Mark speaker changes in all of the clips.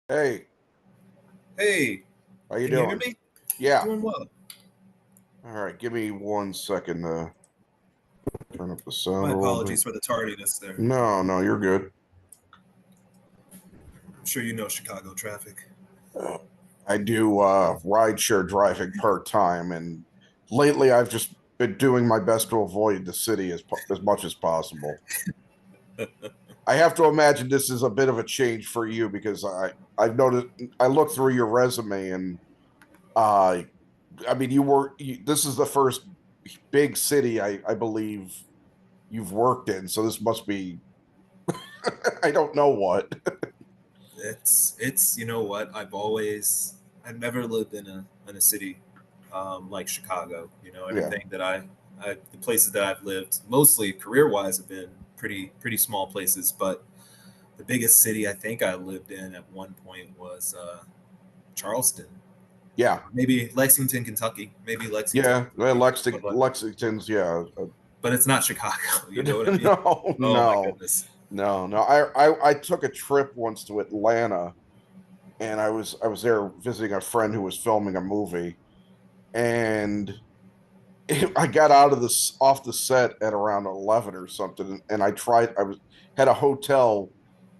Speaker 1: Hey,
Speaker 2: Hey,
Speaker 1: how you
Speaker 2: can you hear
Speaker 1: doing?
Speaker 2: me?
Speaker 1: Yeah.
Speaker 2: Doing well.
Speaker 1: All right, give me 1 second to turn up the sound
Speaker 2: My
Speaker 1: a little bit.
Speaker 2: apologies for the tardiness there.
Speaker 1: No, you're good.
Speaker 2: I'm sure you know Chicago traffic.
Speaker 1: Uh, I do ride share driving part time, and lately I've just been doing my best to avoid the city as much as possible. I have to imagine this is a bit of a change for you because I've noticed I looked through your resume and uh I mean this is the first big city I believe you've worked in, so this must be I don't know what.
Speaker 2: It's you know what I've never lived in a city like Chicago. You know
Speaker 1: Yeah.
Speaker 2: everything that the places that I've lived mostly career wise have been pretty small places, but the biggest city I think I lived in at one point was Charleston,
Speaker 1: Yeah.
Speaker 2: maybe Lexington, Kentucky, maybe Lexington,
Speaker 1: Yeah.
Speaker 2: Kentucky,
Speaker 1: Lexington's, yeah.
Speaker 2: but it's not Chicago. You know what I mean?
Speaker 1: No,
Speaker 2: Oh my
Speaker 1: no,
Speaker 2: goodness.
Speaker 1: no. I took a trip once to Atlanta, and I was there visiting a friend who was filming a movie, and I got out of this off the set at around 11 or something, and I was had a hotel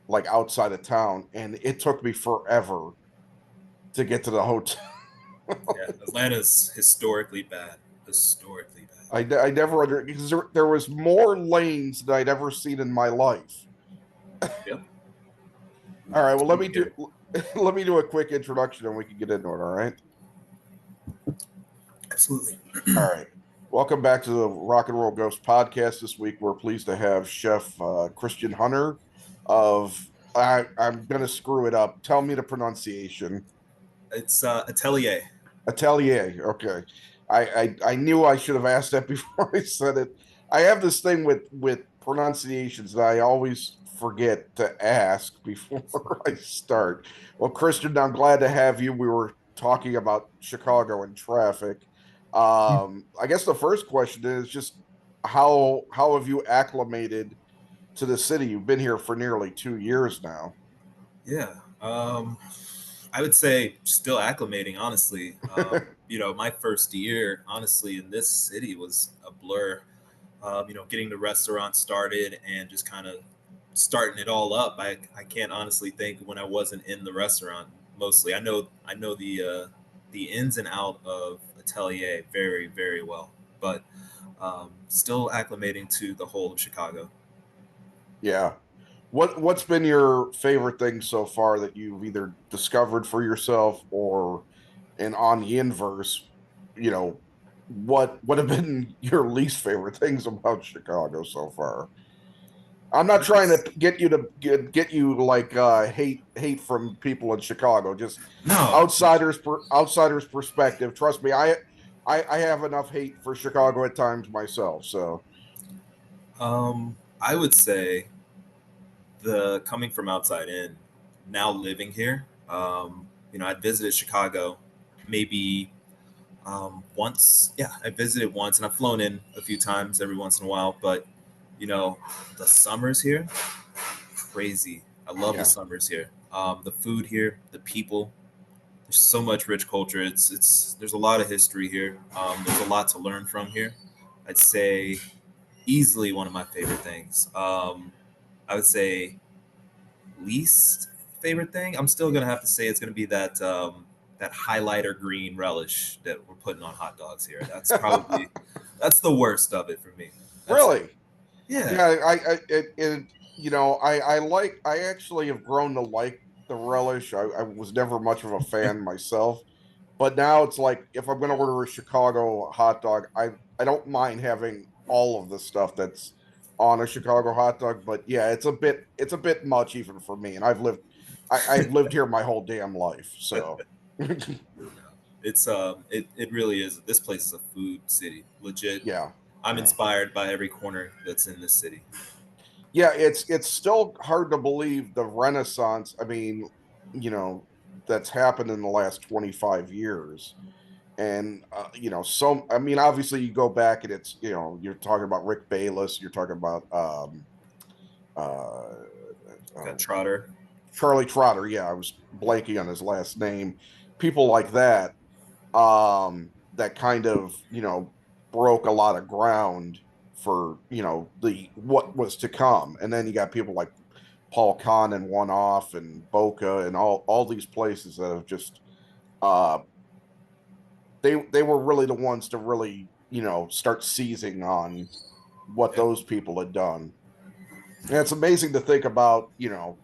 Speaker 1: like outside of town, and it took me forever to get to the hotel.
Speaker 2: Yeah, Atlanta's historically bad. Historically bad.
Speaker 1: I never under because there was more lanes than I'd ever seen in my life.
Speaker 2: Yep.
Speaker 1: All right, well
Speaker 2: Same
Speaker 1: let me do
Speaker 2: here.
Speaker 1: let me do a quick introduction and we can get into it. All right.
Speaker 2: Absolutely.
Speaker 1: All right. Welcome back to the Rock and Roll Ghost podcast. This week we're pleased to have Chef Christian Hunter of I'm gonna screw it up. Tell me the pronunciation.
Speaker 2: It's Atelier.
Speaker 1: Atelier. Okay. I knew I should have asked that before I said it. I have this thing with pronunciations that I always forget to ask before I start. Well, Christian, I'm glad to have you. We were talking about Chicago and traffic. I guess the first question is just how have you acclimated to the city? You've been here for nearly 2 years now.
Speaker 2: Yeah. I would say still acclimating, honestly. My first year, honestly, in this city was a blur. Getting the restaurant started and just kind of starting it all up. I can't honestly think when I wasn't in the restaurant mostly. I know the ins and out of Atelier very very well, but still acclimating to the whole of Chicago.
Speaker 1: Yeah. What's been your favorite thing so far that you've either discovered for yourself or and on the inverse, you know, what have been your least favorite things about Chicago so far? I'm not
Speaker 2: I would
Speaker 1: trying to
Speaker 2: s-
Speaker 1: get you to get you like hate from people in Chicago, just
Speaker 2: no, no.
Speaker 1: outsiders perspective. Trust me, I have enough hate for Chicago at times myself. So
Speaker 2: I would say the coming from outside in, now living here. I visited Chicago maybe once. Yeah, I visited once, and I've flown in a few times every once in a while. But you know, the summers here, crazy. I love the
Speaker 1: yeah,
Speaker 2: summers here. The food here, the people. There's so much rich culture. It's there's a lot of history here. There's a lot to learn from here. I'd say easily one of my favorite things. I would say least favorite thing. I'm still gonna have to say it's gonna be that highlighter green relish that we're putting on hot dogs here. That's the worst of it for me. That's it.
Speaker 1: really.
Speaker 2: Yeah.
Speaker 1: Yeah, I actually have grown to like the relish. I was never much of a fan myself, but now it's like if I'm going to order a Chicago hot dog, I don't mind having all of the stuff that's on a Chicago hot dog. But yeah, it's a bit much even for me, and I've lived here my whole damn life, so
Speaker 2: It really is. This place is a food city, legit.
Speaker 1: yeah,
Speaker 2: I'm
Speaker 1: yeah.
Speaker 2: inspired by every corner that's in this city.
Speaker 1: Yeah, it's still hard to believe the renaissance. I mean, you know, that's happened in the last 25 years. And so I mean, obviously you go back and you're talking about Rick Bayless, you're talking about uh,
Speaker 2: Got
Speaker 1: uh
Speaker 2: Trotter.
Speaker 1: Charlie Trotter. Yeah, I was blanking on his last name. People like that, that kind of, broke a lot of ground for, the what was to come. And then you got people like Paul Kahn and One Off and Boca and all these places that have just, uh they were really the ones to really, start seizing on what
Speaker 2: Yeah.
Speaker 1: those people had done. And it's amazing to think about,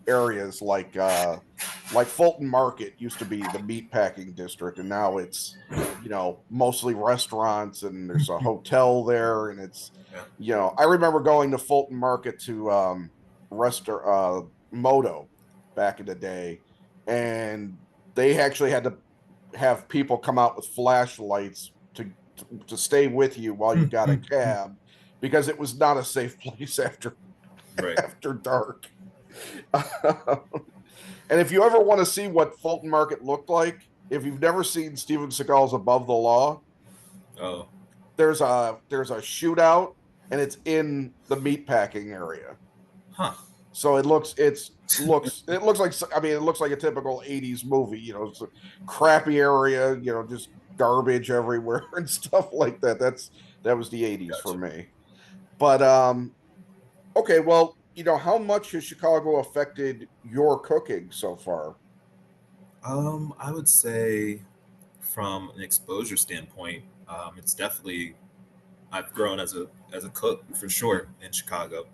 Speaker 1: areas like Fulton Market used to be the meatpacking district, and now it's, mostly restaurants, and there's a hotel there, and it's,
Speaker 2: Yeah.
Speaker 1: I remember going to Fulton Market to Moto back in the day, and they actually had to have people come out with flashlights to stay with you while you got a cab, because it was not a safe place after
Speaker 2: Right.
Speaker 1: after dark. And if you ever want to see what Fulton Market looked like, if you've never seen Steven Seagal's Above the Law,
Speaker 2: Oh.
Speaker 1: there's a shootout, and it's in the meatpacking area.
Speaker 2: Huh.
Speaker 1: So it looks like, I mean, it looks like a typical 80s movie, it's a crappy area, just garbage everywhere and stuff like that. That was the 80s for
Speaker 2: Gotcha.
Speaker 1: me. But okay, well, how much has Chicago affected your cooking so far?
Speaker 2: I would say from an exposure standpoint, it's definitely I've grown as a cook for sure in Chicago.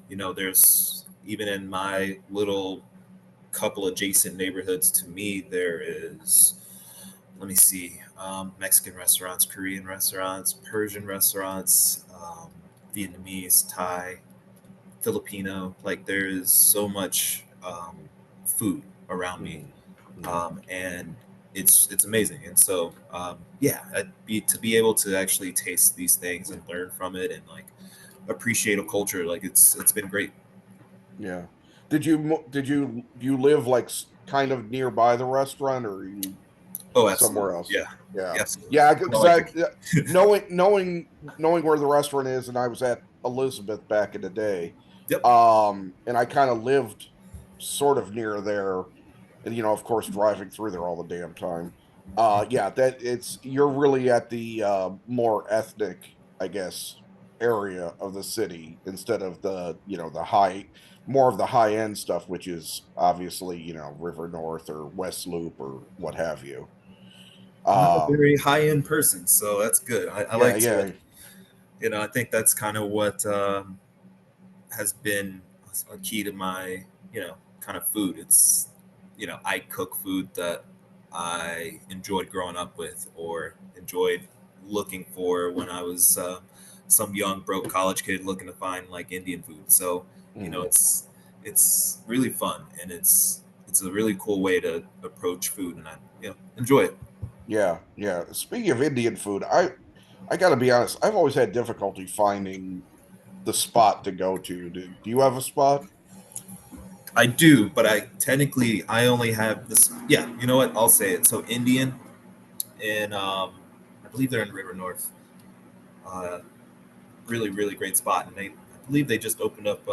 Speaker 2: There's even in my little couple adjacent neighborhoods to me, there is, let me see, Mexican restaurants, Korean restaurants, Persian restaurants, Vietnamese, Thai, Filipino. Like there is so much food around me,
Speaker 1: Mm, mm.
Speaker 2: and it's amazing. And so yeah, to be able to actually taste these things and learn from it and like appreciate a culture, like it's been great.
Speaker 1: Yeah. Do you live like kind of nearby the restaurant, or are you
Speaker 2: Oh,
Speaker 1: somewhere
Speaker 2: absolutely,
Speaker 1: else?
Speaker 2: yeah,
Speaker 1: Yeah.
Speaker 2: absolutely.
Speaker 1: Yeah,
Speaker 2: I
Speaker 1: because
Speaker 2: like
Speaker 1: I
Speaker 2: to.
Speaker 1: knowing where the restaurant is, and I was at Elizabeth back in the day.
Speaker 2: Yep.
Speaker 1: And I kind of lived sort of near there, and of course driving through there all the damn time. Yeah, that it's you're really at the more ethnic, I guess, area of the city, instead of the, the more of the high end stuff, which is obviously, River North or West Loop or what have you.
Speaker 2: I'm a
Speaker 1: Um,
Speaker 2: very high end person, so that's good. I
Speaker 1: yeah,
Speaker 2: like to,
Speaker 1: yeah.
Speaker 2: I think that's kind of what has been a key to my, kind of food. It's, I cook food that I enjoyed growing up with or enjoyed looking for when I was some young broke college kid looking to find like Indian food. So,
Speaker 1: Mhm.
Speaker 2: it's really fun and it's a really cool way to approach food and I, enjoy it.
Speaker 1: Yeah, yeah. Speaking of Indian food, I got to be honest, I've always had difficulty finding the spot to go to. Do you have a spot?
Speaker 2: I do, but I only have this. Yeah, you know what? I'll say it. So Indian, and I believe they're in River North. Uh, really, really great spot, and I believe they just opened up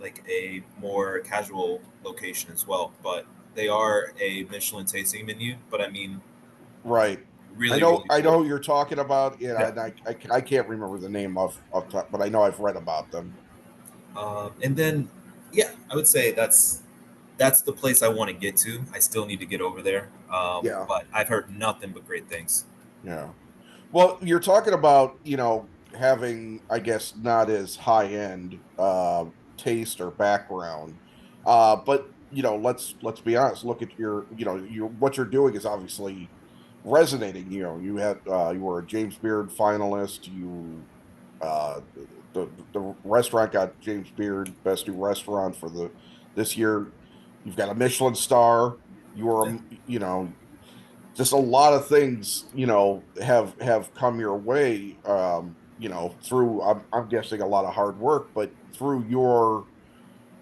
Speaker 2: like a more casual location as well. But they are a Michelin tasting menu. But I mean,
Speaker 1: Right.
Speaker 2: really, really
Speaker 1: I
Speaker 2: good.
Speaker 1: know who you're talking about, and
Speaker 2: Yeah.
Speaker 1: I can't remember the name of top, but I know I've read about them.
Speaker 2: And then, yeah, I would say that's the place I want to get to. I still need to get over there,
Speaker 1: Yeah,
Speaker 2: but I've heard nothing but great things.
Speaker 1: yeah. Well, you're talking about, having, I guess, not as high end taste or background. But let's be honest, look at your what you're doing is obviously resonating. You were a James Beard finalist. Uh the restaurant got James Beard best new restaurant for the this year. You've got a Michelin star. You were
Speaker 2: Yeah.
Speaker 1: just a lot of things, have come your way, through, I'm guessing, a lot of hard work, but through your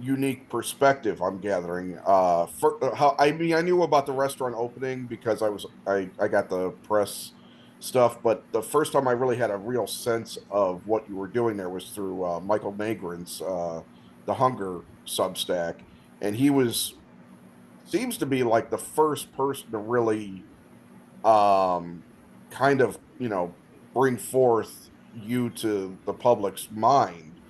Speaker 1: unique perspective, I'm gathering. How, I mean, I knew about the restaurant opening because I got the press stuff, but the first time I really had a real sense of what you were doing there was through Michael Magrin's The Hunger Substack, and he was seems to be like the first person to really um kind of, bring forth you to the public's mind.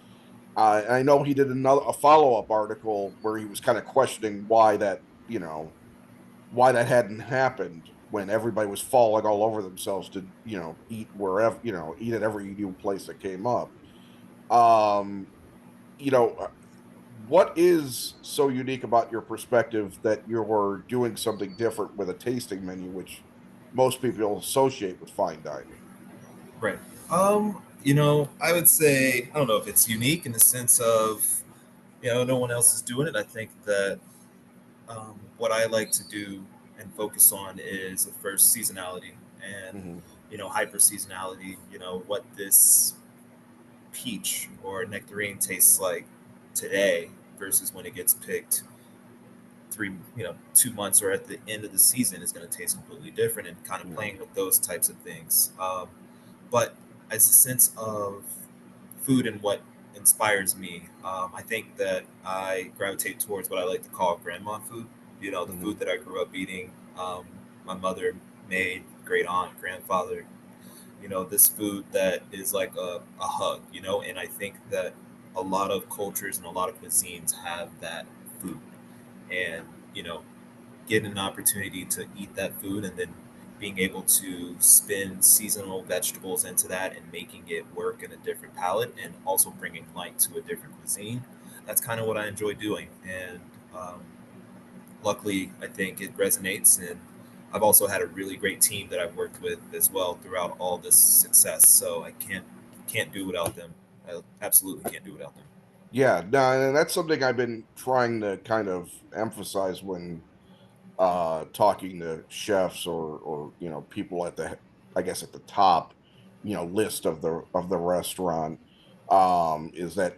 Speaker 1: I know he did a follow-up article where he was kind of questioning why that hadn't happened when everybody was falling all over themselves to, eat wherever, eat at every new place that came up. Um, you know, what is so unique about your perspective that you're doing something different with a tasting menu, which most people associate with fine dining?
Speaker 2: Right. I would say I don't know if it's unique in the sense of no one else is doing it. I think that what I like to do and focus on is the first seasonality and
Speaker 1: Mm-hmm.
Speaker 2: hyper seasonality. What this peach or nectarine tastes like today versus when it gets picked 2 months or at the end of the season is going to taste completely different, and kind of
Speaker 1: Yeah.
Speaker 2: playing with those types of things. But as a sense of food and what inspires me, I think that I gravitate towards what I like to call grandma food. The
Speaker 1: Mm-hmm.
Speaker 2: food that I grew up eating. My mother made, great aunt, grandfather. This food that is like a hug. And I think that a lot of cultures and a lot of cuisines have that food, and you know getting an opportunity to eat that food and then being able to spin seasonal vegetables into that and making it work in a different palette and also bringing light to a different cuisine. That's kind of what I enjoy doing. And um, luckily, I think it resonates. And I've also had a really great team that I've worked with as well throughout all this success. So I can't do without them. I absolutely can't do without them.
Speaker 1: Yeah, no, and that's something I've been trying to kind of emphasize when talking to chefs or people at the, I guess, at the top, list of the restaurant, is that,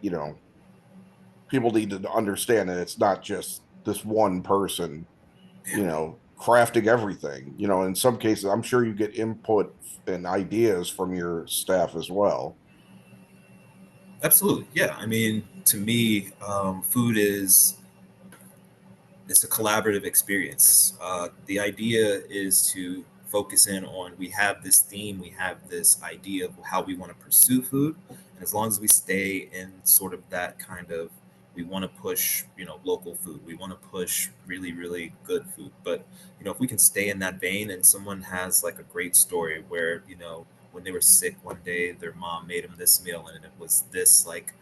Speaker 1: people need to understand that it's not just this one person,
Speaker 2: Yeah.
Speaker 1: crafting everything. In some cases, I'm sure you get input and ideas from your staff as well.
Speaker 2: Absolutely. Yeah. I mean, to me, food is it's a collaborative experience. The idea is to focus in on we have this theme, we have this idea of how we want to pursue food, and as long as we stay in sort of that kind of we want to push local food, we want to push really really good food, but if we can stay in that vein and someone has like a great story where when they were sick one day their mom made them this meal and it was this like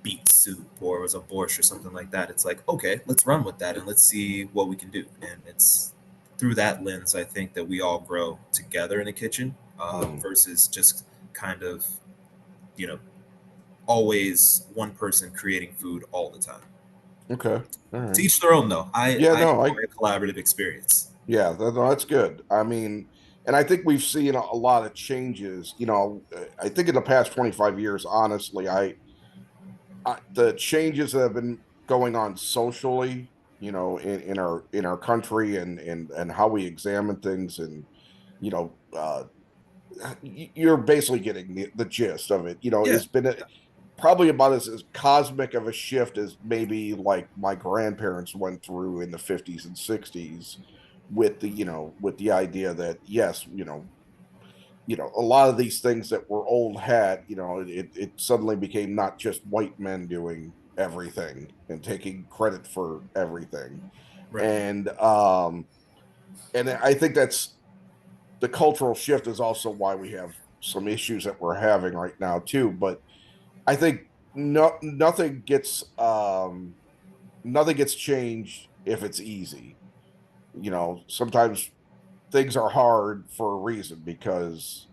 Speaker 2: beet soup or it was a borscht or something like that. It's like, okay, let's run with that and let's see what we can do. And it's through that lens, I think that we all grow together in the kitchen
Speaker 1: Hmm.
Speaker 2: versus just kind of, you know, always one person creating food all the time.
Speaker 1: Okay. All
Speaker 2: To
Speaker 1: right.
Speaker 2: each their own, though. I,
Speaker 1: Yeah,
Speaker 2: I
Speaker 1: no,
Speaker 2: enjoy a collaborative experience.
Speaker 1: yeah, no, that's good. I mean, and I think we've seen a lot of changes. I think in the past 25 years, honestly, the changes that have been going on socially, in our country and how we examine things, and you know, you're basically getting the gist of it.
Speaker 2: Yeah,
Speaker 1: It's been probably about as cosmic of a shift as maybe like my grandparents went through in the 50s and 60s, with the idea that, yes, a lot of these things that were old hat, it suddenly became not just white men doing everything and taking credit for everything.
Speaker 2: right.
Speaker 1: And I think that's the cultural shift is also why we have some issues that we're having right now too. But I think nothing gets changed if it's easy. Sometimes things are hard for a reason, because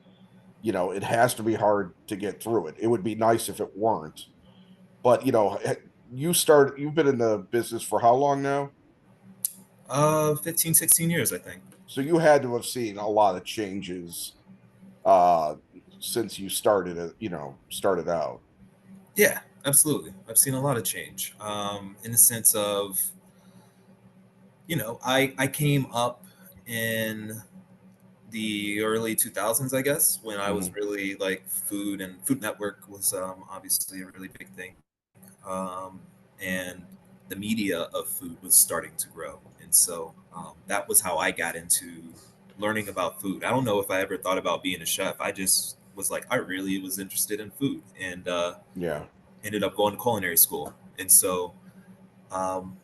Speaker 1: it has to be hard to get through it. It would be nice if it weren't. But you've been in the business for how long now?
Speaker 2: 15, 16 years, I think.
Speaker 1: So you had to have seen a lot of changes uh since you started out.
Speaker 2: Yeah, absolutely. I've seen a lot of change in the sense of, I came up in the early 2000s, I guess, when I was
Speaker 1: Hmm.
Speaker 2: really like food and Food Network was obviously a really big thing. And the media of food was starting to grow. And so that was how I got into learning about food. I don't know if I ever thought about being a chef. I just was like, I really was interested in food, and
Speaker 1: Yeah.
Speaker 2: ended up going to culinary school. And so um,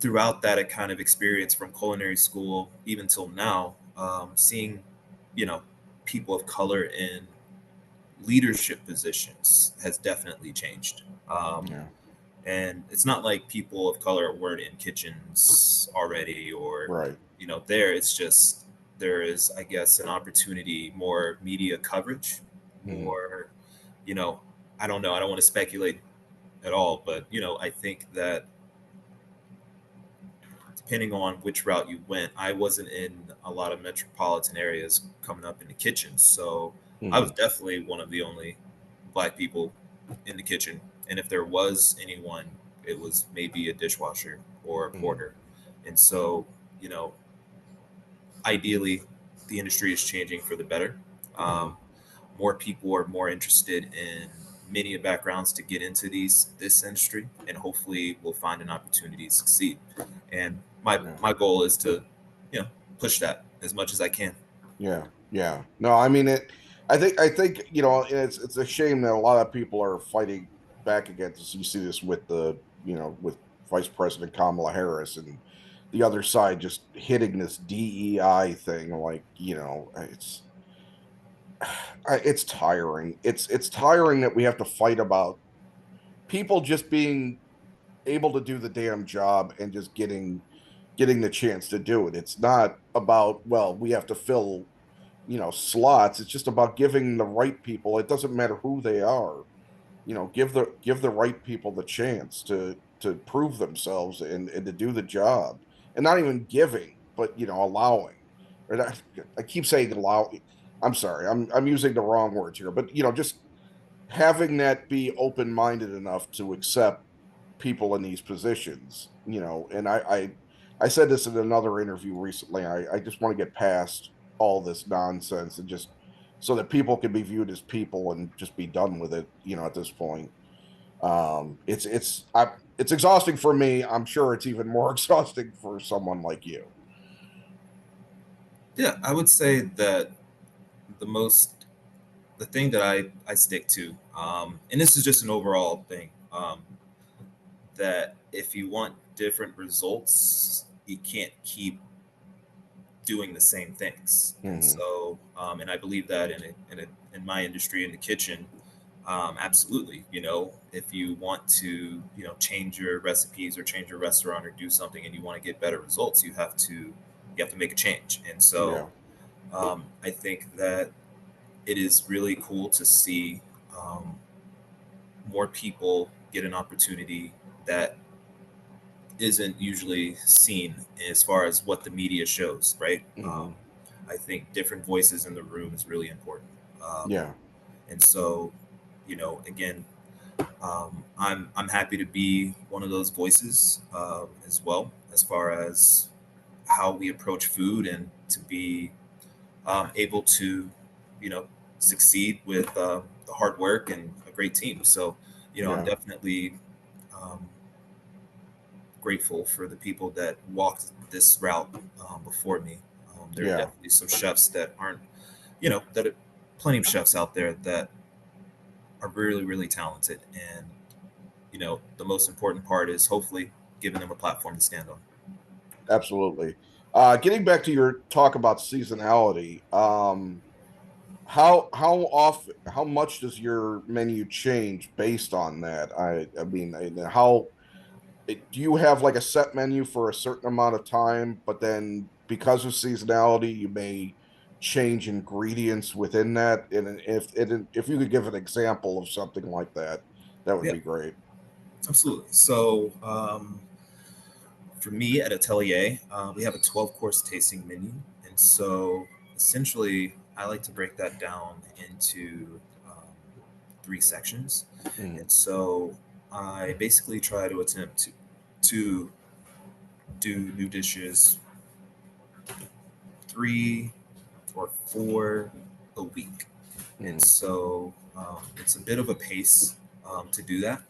Speaker 2: throughout that kind of experience from culinary school, even till now, seeing, you know, people of color in leadership positions has definitely changed.
Speaker 1: Yeah.
Speaker 2: And it's not like people of color weren't in kitchens already, or,
Speaker 1: Right.
Speaker 2: there. It's just there is, I guess, an opportunity, more media coverage,
Speaker 1: Hmm.
Speaker 2: more, you know, I don't know. I don't want to speculate at all, but, I think that depending on which route you went, I wasn't in a lot of metropolitan areas coming up in the kitchen. So I was
Speaker 1: Hmm.
Speaker 2: definitely one of the only black people in the kitchen. And if there was anyone, it was maybe a dishwasher or a
Speaker 1: Hmm.
Speaker 2: porter. And so, you know, ideally, the industry is changing for the better.
Speaker 1: Hmm.
Speaker 2: Um, More people are more interested in many backgrounds to get into this industry, and hopefully we'll find an opportunity to succeed. And my
Speaker 1: Yeah.
Speaker 2: my goal is to, push that as much as I can.
Speaker 1: Yeah, yeah. No, I mean it. I think it's a shame that a lot of people are fighting back against this. You see this with with Vice President Kamala Harris and the other side just hitting this DEI thing. Like it's tiring. It's tiring that we have to fight about people just being able to do the damn job and just getting the chance to do it. It's not about, well, we have to fill slots. It's just about giving the right people, it doesn't matter who they are, give the right people the chance to prove themselves and to do the job. And not even giving, but allowing. Or I keep saying allow. I'm sorry, I'm using the wrong words here, but just having that be open-minded enough to accept people in these positions, and I said this in another interview recently. I just want to get past all this nonsense and just so that people can be viewed as people and just be done with it, at this point. It's exhausting for me. I'm sure it's even more exhausting for someone like you.
Speaker 2: Yeah, I would say that the most the thing that I stick to, and this is just an overall thing, that if you want different results, you can't keep doing the same things. And
Speaker 1: Hmm.
Speaker 2: so, and I believe that in my industry in the kitchen, absolutely. If you want to, change your recipes or change your restaurant or do something, and you want to get better results, you have to make a change. And so,
Speaker 1: Yeah.
Speaker 2: I think that it is really cool to see um, more people get an opportunity that isn't usually seen as far as what the media shows, right?
Speaker 1: Hmm.
Speaker 2: I think different voices in the room is really important. Um,
Speaker 1: Yeah.
Speaker 2: and so, again, I'm happy to be one of those voices as well, as far as how we approach food, and to be able to, you know, succeed with the hard work and a great team. So, I'm
Speaker 1: Yeah.
Speaker 2: definitely um, grateful for the people that walked this route before me. There are
Speaker 1: Yeah.
Speaker 2: definitely some chefs that aren't, that are plenty of chefs out there that are really, really talented. And, the most important part is hopefully giving them a platform to stand on.
Speaker 1: Absolutely. Getting back to your talk about seasonality, how much does your menu change based on that? I mean, how do you have like a set menu for a certain amount of time, but then because of seasonality, you may change ingredients within that? And if you could give an example of something like that, that would
Speaker 2: Yeah,
Speaker 1: be great.
Speaker 2: absolutely. So, for me at Atelier, we have a 12-course tasting menu. And so essentially, I like to break that down into three sections.
Speaker 1: Mm,
Speaker 2: And so I basically try to attempt to do new dishes 3 or 4 a week. And
Speaker 1: mm,
Speaker 2: so it's a bit of a pace to do that.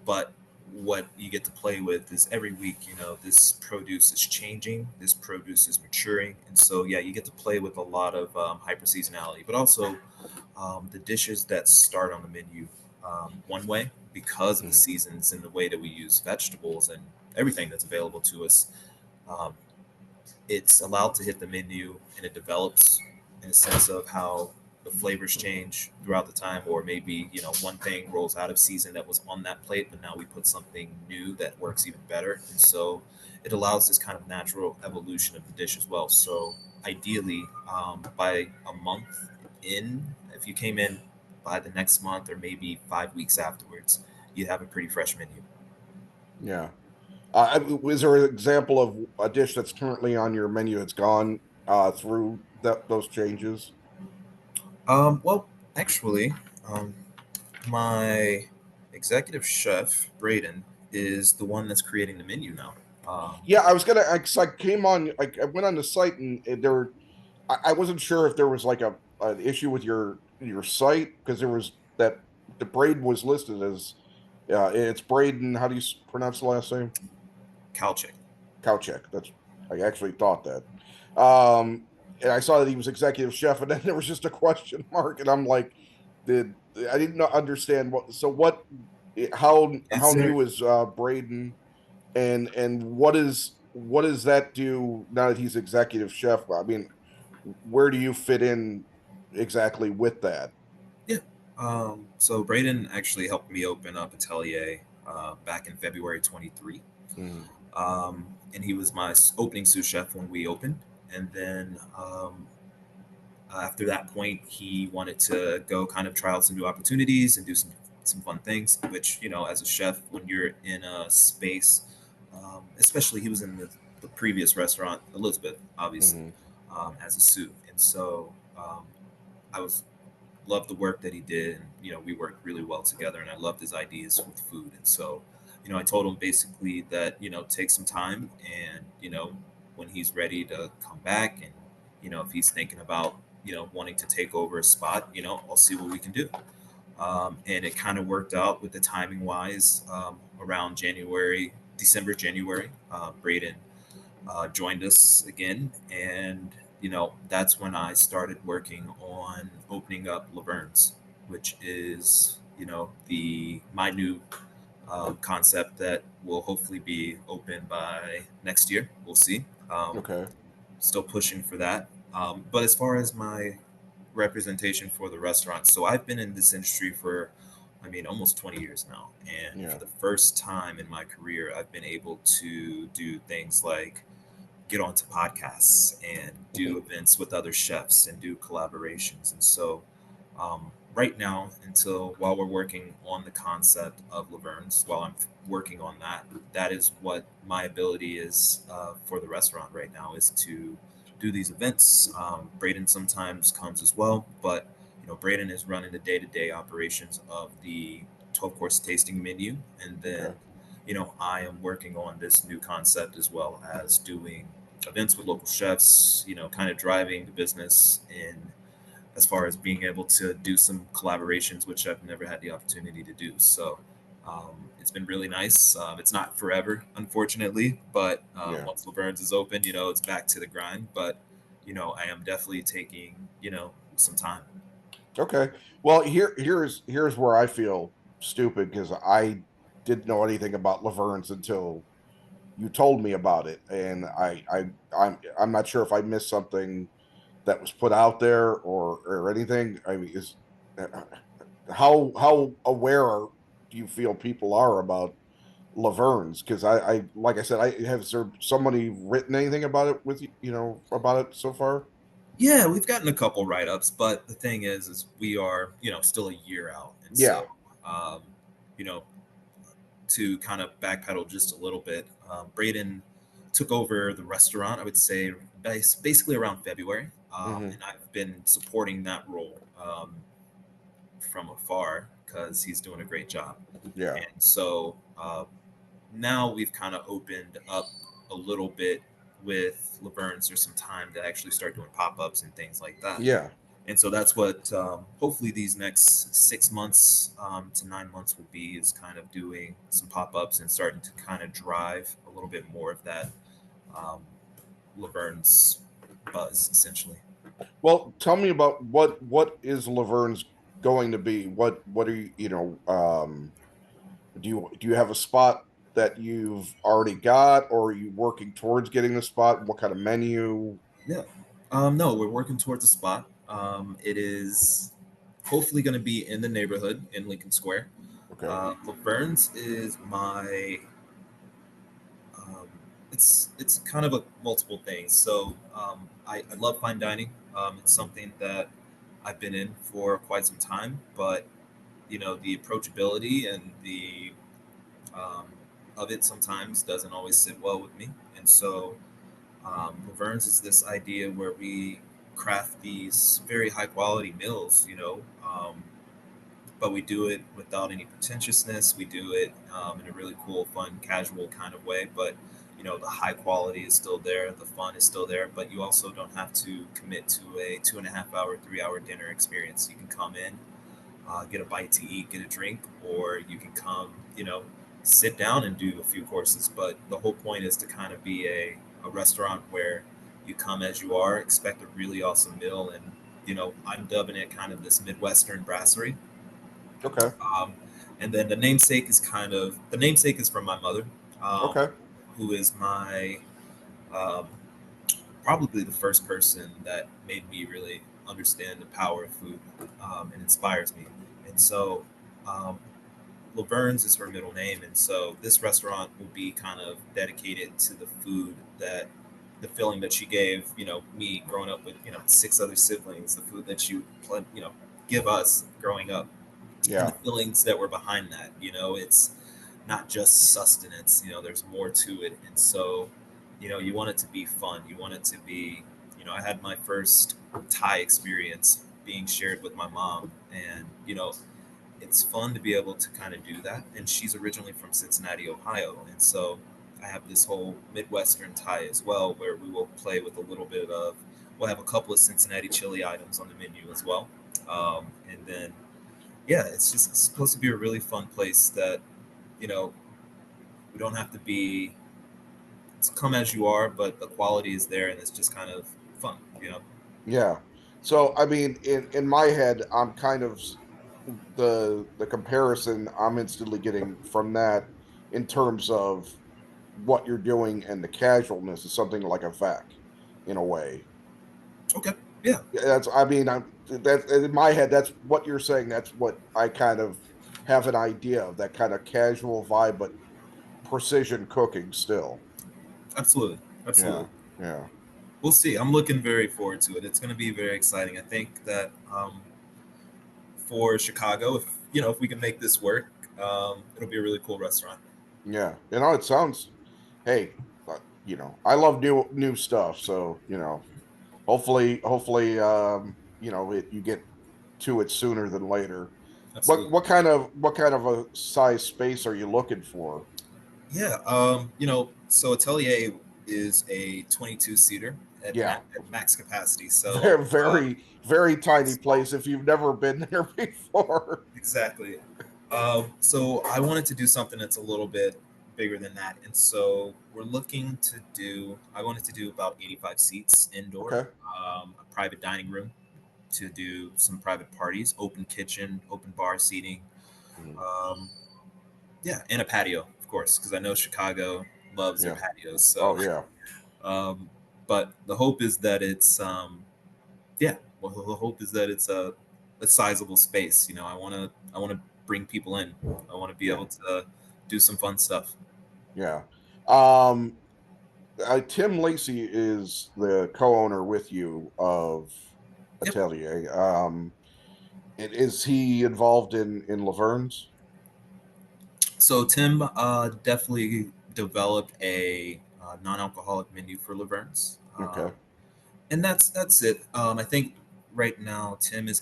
Speaker 2: But what you get to play with is every week, this produce is changing, this produce is maturing. And so, yeah, you get to play with a lot of hyper seasonality, but also the dishes that start on the menu one way because of the
Speaker 1: Mhm.
Speaker 2: seasons and the way that we use vegetables and everything that's available to us. Um, it's allowed to hit the menu and it develops in a sense of how the flavors change throughout the time, or maybe one thing rolls out of season that was on that plate but now we put something new that works even better. And so it allows this kind of natural evolution of the dish as well. So ideally, by a month in, if you came in by the next month or maybe 5 weeks afterwards, you'd have a pretty fresh menu.
Speaker 1: Yeah. Is there an example of a dish that's currently on your menu that's gone through those changes?
Speaker 2: Well, actually, um, my executive chef, Braden, is the one that's creating the menu now.
Speaker 1: Yeah, I was gonna. I came on. I went on the site and there were. I wasn't sure if there was like a an issue with your site because there was that the Braden was listed as it's Braden. How do you pronounce the last name?
Speaker 2: Calchick.
Speaker 1: Kauchek. That's I actually thought that. Um, and I saw that he was executive chef, and then there was just a question mark, and I'm like, did I didn't understand what? So what?
Speaker 2: Is
Speaker 1: How
Speaker 2: there
Speaker 1: new is Braden, and what does that do now that he's executive chef? I mean, where do you fit in exactly with that?
Speaker 2: Yeah. So Braden actually helped me open up Atelier back in February 23.
Speaker 1: Mm,
Speaker 2: And he was my opening sous chef when we opened. And then after that point, he wanted to go kind of try out some new opportunities and do some fun things. Which as a chef, when you're in a space, especially he was in the previous restaurant, Elizabeth, obviously,
Speaker 1: mm,
Speaker 2: as a sous, and so I was loved the work that he did, and we worked really well together, and I loved his ideas with food. And so I told him basically that take some time, and when he's ready to come back, and if he's thinking about wanting to take over a spot, I'll see what we can do. And it kind of worked out with the timing wise. Around December, January, Braden joined us again, and that's when I started working on opening up Laverne's, which is the my new concept that will hopefully be open by next year. We'll see.
Speaker 1: okay.
Speaker 2: Still pushing for that. But as far as my representation for the restaurant, so I've been in this industry for, I mean, almost 20 years now. And for
Speaker 1: Yeah.
Speaker 2: the first time in my career, I've been able to do things like get onto podcasts and do events with other chefs and do collaborations. And so, right now, until while we're working on the concept of Laverne's, while I'm working on that, that is what my ability is for the restaurant right now, is to do these events. Braden sometimes comes as well, but Braden is running the day-to-day operations of the 12-course tasting menu, and then
Speaker 1: Okay.
Speaker 2: I am working on this new concept as well as doing events with local chefs, kind of driving the business in as far as being able to do some collaborations, which I've never had the opportunity to do. So it's been really nice. It's not forever, unfortunately, but
Speaker 1: Yeah.
Speaker 2: once Laverne's is open, it's back to the grind. But I am definitely taking some time.
Speaker 1: Okay. Well, here's where I feel stupid because I didn't know anything about Laverne's until you told me about it, and I'm not sure if I missed something that was put out there or anything. I mean, is how aware do you feel people are about Laverne's? Because I like I said, I have there somebody written anything about it with about it so far?
Speaker 2: Yeah, we've gotten a couple write ups, but the thing is we are still a year out, and
Speaker 1: Yeah.
Speaker 2: so you know to kind of backpedal just a little bit, Braden took over the restaurant, I would say, basically around February.
Speaker 1: Hmm.
Speaker 2: And I've been supporting that role from afar because he's doing a great job.
Speaker 1: Yeah.
Speaker 2: And so now we've kind of opened up a little bit with Laverne's. There's some time to actually start doing pop ups and things like that.
Speaker 1: Yeah.
Speaker 2: And so that's what hopefully these next 6 months to 9 months will be, is kind of doing some pop-ups and starting to kind of drive a little bit more of that um, Laverne's buzz, essentially.
Speaker 1: Well, tell me about what is Laverne's going to be? What are you, do you have a spot that you've already got, or are you working towards getting the spot? What kind of menu?
Speaker 2: Yeah. No, we're working towards a spot. It is hopefully going to be in the neighborhood in Lincoln Square.
Speaker 1: Okay.
Speaker 2: Laverne's is my. Um, it's kind of a multiple things. So I love fine dining. It's something that I've been in for quite some time, but the approachability and the um, of it sometimes doesn't always sit well with me, and so Laverne's is this idea where we craft these very high quality meals, but we do it without any pretentiousness. We do it in a really cool, fun, casual kind of way. But the high quality is still there, the fun is still there. But you also don't have to commit to a 2.5 hour, 3 hour dinner experience. You can come in, get a bite to eat, get a drink, or you can come, sit down and do a few courses. But the whole point is to kind of be a restaurant where you come as you are, expect a really awesome meal, and I'm dubbing it kind of this Midwestern brasserie.
Speaker 1: Okay.
Speaker 2: Um, and then the namesake is from my mother, um,
Speaker 1: Okay.
Speaker 2: who is my um, probably the first person that made me really understand the power of food, and inspires me. And so um, Laverne's is her middle name, and so this restaurant will be kind of dedicated to the food that the feeling that she gave, me growing up with, six other siblings, the food that she, give us growing up, and the
Speaker 1: Yeah.
Speaker 2: feelings that were behind that. It's not just sustenance. There's more to it, and so you want it to be fun. You want it to be, I had my first Thai experience being shared with my mom, and it's fun to be able to kind of do that. And she's originally from Cincinnati, Ohio, and so I have this whole Midwestern tie as well, where we will play with a little bit of. We'll have a couple of Cincinnati chili items on the menu as well, and then yeah, it's supposed to be a really fun place that you know we don't have to be. It's come as you are, but the quality is there, and it's just kind of fun.
Speaker 1: Yeah. So I mean, in my head, I'm kind of the comparison I'm instantly getting from that in terms of what you're doing and the casualness is something like a vac in a way.
Speaker 2: Okay. Yeah.
Speaker 1: Yeah, that's I mean, that in my head, that's what you're saying. That's what I kind of have an idea of, that kind of casual vibe, but precision cooking still.
Speaker 2: Absolutely.
Speaker 1: Yeah.
Speaker 2: Absolutely.
Speaker 1: Yeah.
Speaker 2: We'll see. I'm looking very forward to it. It's going to be very exciting. I think that for Chicago, if we can make this work, it'll be a really cool restaurant.
Speaker 1: Yeah. It sounds, hey, I love new stuff. So, hopefully, you get to it sooner than later. What
Speaker 2: Absolutely.
Speaker 1: what kind of what kind of a size space are you looking for?
Speaker 2: Yeah. So Atelier is a 22 seater
Speaker 1: Yeah.
Speaker 2: at max capacity. So
Speaker 1: Very, very, very tiny place if you've never been there before.
Speaker 2: exactly. So I wanted to do something that's a little bit bigger than that, and so we're looking to do. I wanted to do about 85 seats indoor,
Speaker 1: Okay.
Speaker 2: a private dining room to do some private parties, open kitchen, open bar seating.
Speaker 1: Mhm.
Speaker 2: Um, yeah, and a patio, of course, because I know Chicago loves their
Speaker 1: Yeah.
Speaker 2: patios. So,
Speaker 1: Oh yeah.
Speaker 2: um, but the hope is that it's yeah. Well, the hope is that it's a sizable space. I want to bring people in. I want to be
Speaker 1: Yeah.
Speaker 2: able to do some fun stuff.
Speaker 1: Yeah. Um, Tim Lacey is the co-owner with you of
Speaker 2: Yep.
Speaker 1: Atelier. Is he involved in Laverne's?
Speaker 2: So Tim definitely developed a non-alcoholic menu for Laverne's,
Speaker 1: Okay.
Speaker 2: and that's it. I think right now Tim is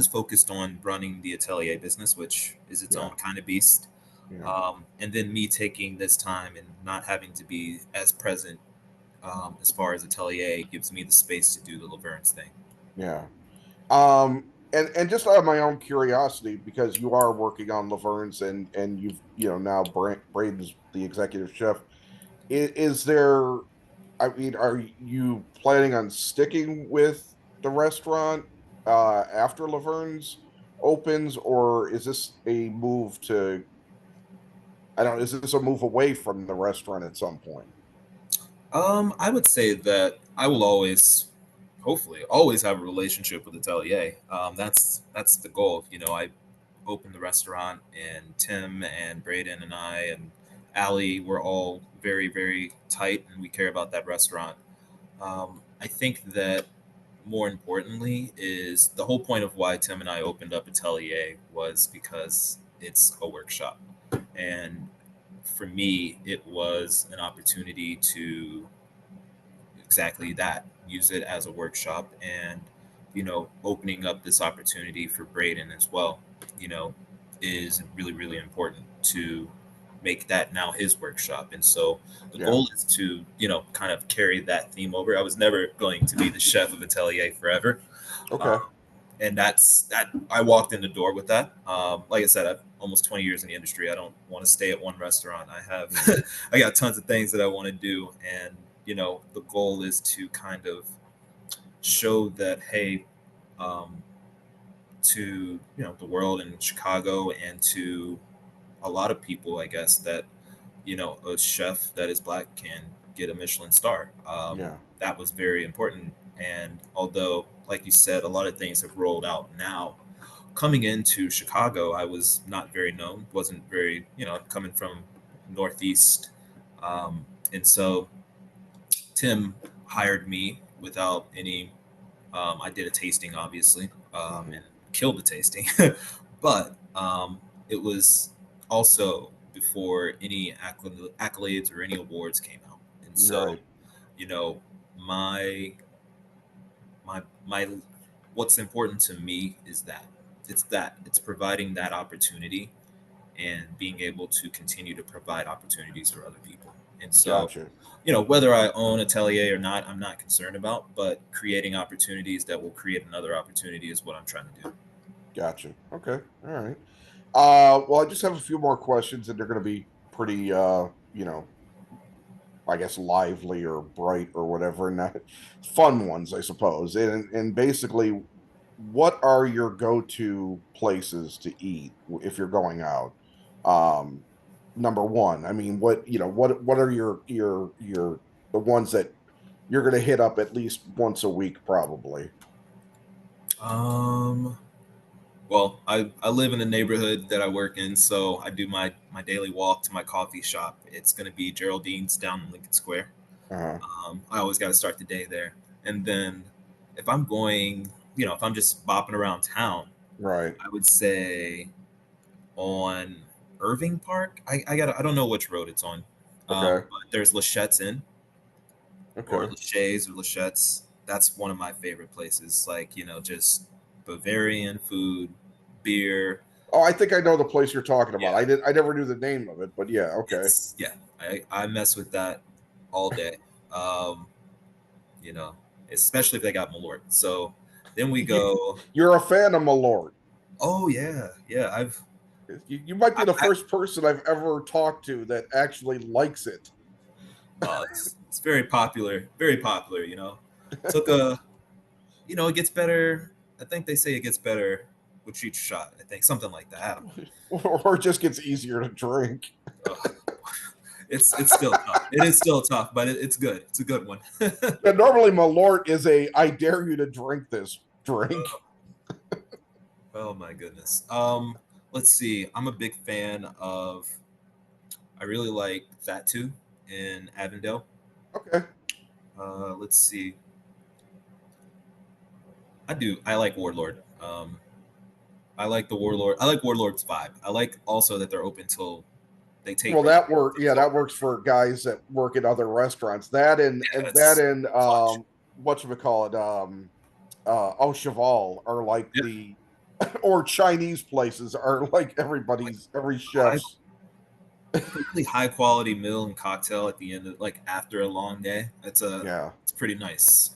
Speaker 2: focused on running the Atelier business, which is its
Speaker 1: Yeah.
Speaker 2: own kind of beast.
Speaker 1: Yeah.
Speaker 2: And then me taking this time and not having to be as present as far as Atelier gives me the space to do the Laverne's thing.
Speaker 1: Yeah. And just out of my own curiosity, because you are working on Laverne's and you've now Braden's the executive chef. Is there? I mean, are you planning on sticking with the restaurant after Laverne's opens, or is this a move to? I don't. Is this a move away from the restaurant at some point?
Speaker 2: I would say that I will always, hopefully, always have a relationship with Atelier. That's the goal. I opened the restaurant, and Tim and Braden and I and Allie were all very, very tight, and we care about that restaurant. I think that more importantly is the whole point of why Tim and I opened up Atelier was because it's a workshop, and for me, it was an opportunity to exactly that, use it as a workshop, and opening up this opportunity for Braden as well, you know is really, really important to make that now his workshop. And so the
Speaker 1: Yeah.
Speaker 2: goal is to kind of carry that theme over. I was never going to be the chef of Atelier forever.
Speaker 1: Okay.
Speaker 2: um, and that's that. I walked in the door with that. Like I said, I've almost 20 years in the industry. I don't want to stay at one restaurant. I have
Speaker 1: Mhm.
Speaker 2: I got tons of things that I want to do, and the goal is to kind of show that, hey, um, to the world in Chicago, and to a lot of people, I guess, that a chef that is black can get a Michelin star.
Speaker 1: Yeah.
Speaker 2: That was very important. And although, like you said, a lot of things have rolled out now, coming into Chicago, I was not very known, wasn't very, coming from Northeast. And so Tim hired me without any, I did a tasting, obviously,
Speaker 1: Hmm.
Speaker 2: and killed the tasting. But it was also before any accolades or any awards came out. And so,
Speaker 1: Right.
Speaker 2: you know, my my what's important to me is it's providing that opportunity, and being able to continue to provide opportunities for other people. And so,
Speaker 1: Gotcha.
Speaker 2: whether I own Atelier or not, I'm not concerned about, but creating opportunities that will create another opportunity is what I'm trying to do.
Speaker 1: Gotcha. Okay. All right. Well, I just have a few more questions, and they're going to be pretty, I guess lively or bright or whatever, and not fun ones, I suppose. And basically, what are your go-to places to eat if you're going out? Um, Number one, I mean, what are your the ones that you're going to hit up at least once a week, probably?
Speaker 2: Um, well, I live in the neighborhood that I work in, so I do my daily walk to my coffee shop. It's going to be Geraldine's down in Lincoln Square.
Speaker 1: Uh,
Speaker 2: I always got to start the day there. And then if I'm going, if I'm just bopping around town,
Speaker 1: right.
Speaker 2: I would say on Irving Park. I don't know which road it's on,
Speaker 1: Okay.
Speaker 2: but there's Lachette's Inn, or
Speaker 1: Okay.
Speaker 2: Lachey's or Lachette's. That's one of my favorite places. Like, just Bavarian food, beer.
Speaker 1: Oh, I think I know the place you're talking about.
Speaker 2: Yeah,
Speaker 1: I never knew the name of it, but yeah, okay.
Speaker 2: yeah. I mess with that all day. Um, you know, Especially if they got Malort. So then we go.
Speaker 1: You're a fan of Malort.
Speaker 2: Oh yeah, yeah.
Speaker 1: You might be the
Speaker 2: I
Speaker 1: first person I've ever talked to that actually likes it.
Speaker 2: it's very popular, very popular. Took a, it gets better. I think they say it gets better with each shot. I think something like that. I don't know.
Speaker 1: Or it just gets easier to drink.
Speaker 2: Ugh. It's still tough. It is still tough, but it's good. It's a good one.
Speaker 1: Yeah, normally Malort is a I dare you to drink this drink.
Speaker 2: Oh my goodness. Let's see. I'm a big fan of. I really like that too in Avondale.
Speaker 1: Okay.
Speaker 2: Let's see. I do. I like Warlord. I like the Warlord. I like Warlord's vibe. I like also that they're open till they take
Speaker 1: Well,
Speaker 2: reservations till
Speaker 1: that works for guys that work at other restaurants.
Speaker 2: yeah,
Speaker 1: That
Speaker 2: that's
Speaker 1: and
Speaker 2: clutch.
Speaker 1: whatchamacallit, Au Cheval are like
Speaker 2: Yeah,
Speaker 1: the or Chinese places are like
Speaker 2: like
Speaker 1: every
Speaker 2: high,
Speaker 1: chef's.
Speaker 2: like a really high quality meal and cocktail at the end of, like, after a long day.
Speaker 1: Yeah.
Speaker 2: It's pretty nice.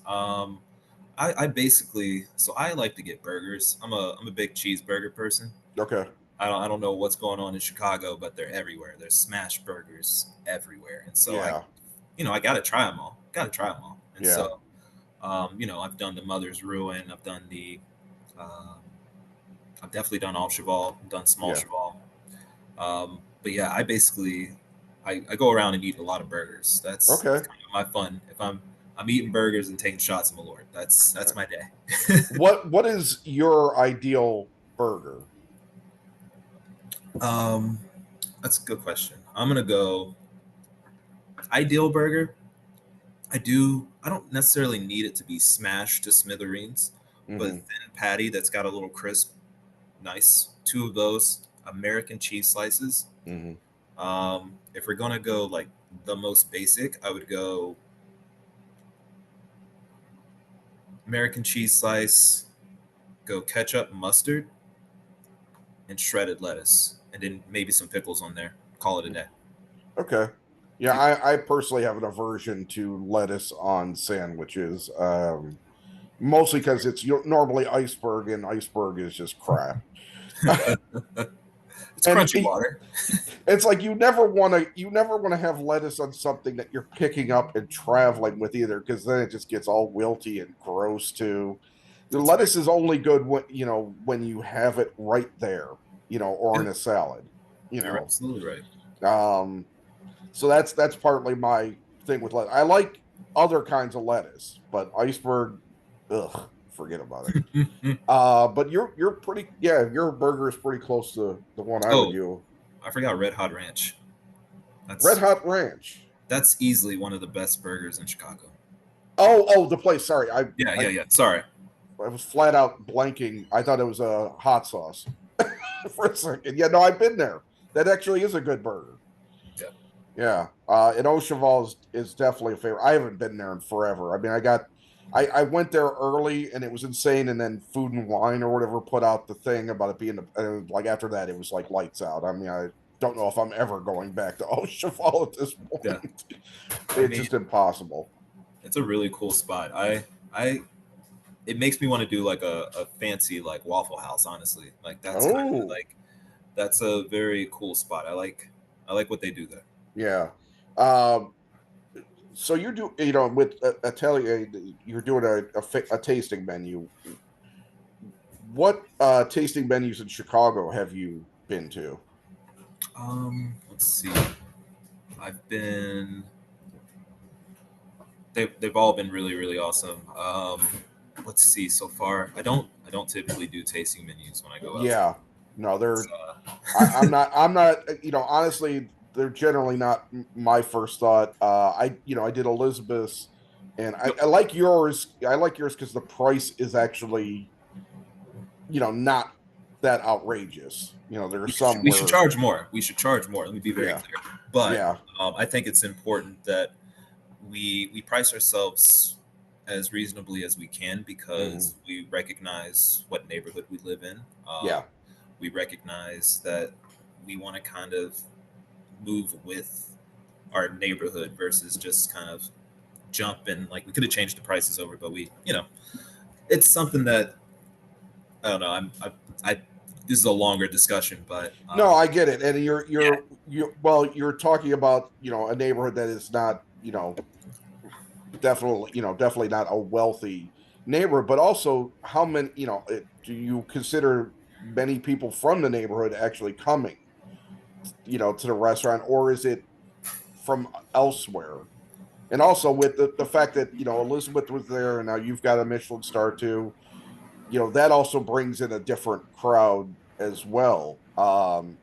Speaker 2: I basically, so I like to get burgers. I'm a big cheeseburger person.
Speaker 1: Okay.
Speaker 2: I don't know what's going on in Chicago, but they're everywhere. There's smash burgers everywhere, and so
Speaker 1: Yeah.
Speaker 2: I gotta try them all. Gotta try them all. And
Speaker 1: Yeah.
Speaker 2: so, I've done the Mother's Ruin. I've done um, I've definitely done all cheval, done small
Speaker 1: Yeah.
Speaker 2: cheval. But yeah, I go around and eat a lot of burgers. That's
Speaker 1: Okay.
Speaker 2: kind of my fun. If I'm eating burgers and taking shots of Malort. That's
Speaker 1: Okay.
Speaker 2: my day.
Speaker 1: What is your ideal burger?
Speaker 2: um, that's a good question. I'm gonna go ideal burger. I don't necessarily need it to be smashed to smithereens, but
Speaker 1: Hmm.
Speaker 2: thin patty that's got a little crisp, nice. Two of those American cheese slices.
Speaker 1: Hmm.
Speaker 2: If we're gonna go like the most basic, I would go American cheese slice, go ketchup, mustard, and shredded lettuce, and then maybe some pickles on there. Call it a day.
Speaker 1: Okay. Yeah, I personally have an aversion to lettuce on sandwiches. Mostly because it's normally iceberg, and iceberg is just crap.
Speaker 2: It's
Speaker 1: And
Speaker 2: crunchy water.
Speaker 1: it's like you never want to have lettuce on something that you're picking up and traveling with either, because then it just gets all wilty and gross too. The
Speaker 2: That's right.
Speaker 1: lettuce is only good when you have it right there, or
Speaker 2: Yeah,
Speaker 1: in a salad, you
Speaker 2: you're
Speaker 1: know.
Speaker 2: absolutely right.
Speaker 1: Um, so that's partly my thing with lettuce. I like other kinds of lettuce, but iceberg, ugh, forget about it. But you're pretty, yeah, your burger is pretty close to the one I would
Speaker 2: Oh,
Speaker 1: do.
Speaker 2: I forgot Red Hot Ranch.
Speaker 1: Red
Speaker 2: That's
Speaker 1: Hot Ranch.
Speaker 2: that's easily one of the best burgers in Chicago.
Speaker 1: Oh, the place. Sorry,
Speaker 2: Yeah,
Speaker 1: I
Speaker 2: yeah, yeah. Sorry.
Speaker 1: I was flat out blanking. I thought it was a hot sauce for a second. Yeah, no, I've been there. That actually is a good burger.
Speaker 2: Yeah.
Speaker 1: Yeah, and Au Cheval is definitely a favorite. I haven't been there in forever. I mean, I went there early and it was insane, and then Food and Wine or whatever put out the thing about it being like after that it was like lights out. I mean, I don't know if I'm ever going back to Au Cheval at this
Speaker 2: Yeah.
Speaker 1: point.
Speaker 2: I
Speaker 1: It's
Speaker 2: mean,
Speaker 1: just impossible.
Speaker 2: it's a really cool spot. I it makes me want to do like a fancy like Waffle House, honestly. Like that's kind of
Speaker 1: Oh,
Speaker 2: like that's a very cool spot. I like what they do there.
Speaker 1: yeah. Um, so you do, with Atelier, you're doing a tasting menu. What tasting menus in Chicago have you been to?
Speaker 2: Let's see. I've been they've all been really really awesome. Let's see. So far, I don't typically do tasting menus when I go out.
Speaker 1: Yeah, no,
Speaker 2: It's,
Speaker 1: they're. I'm not. Honestly, they're generally not my first thought. I did Elizabeth's, and
Speaker 2: yep.
Speaker 1: I like yours. I like yours because the price is actually, not that outrageous. There's some
Speaker 2: We should
Speaker 1: where,
Speaker 2: charge more. We should charge more. Let me be very
Speaker 1: yeah,
Speaker 2: clear. But
Speaker 1: yeah,
Speaker 2: I think it's important that we price ourselves as reasonably as we can
Speaker 1: mhm,
Speaker 2: because we recognize what neighborhood we live in.
Speaker 1: yeah,
Speaker 2: We recognize that we want to kind of move with our neighborhood versus just kind of jump and like we could have changed the prices over, but it's something that I don't know. I this is a longer discussion, but
Speaker 1: no, I get it, and
Speaker 2: yeah,
Speaker 1: you're talking about a neighborhood that is not definitely not a wealthy neighborhood, but also how many do you consider many people from the neighborhood actually coming to the restaurant, or is it from elsewhere? And also with the fact that Elizabeth was there and now you've got a Michelin star too, that also brings in a different crowd as well.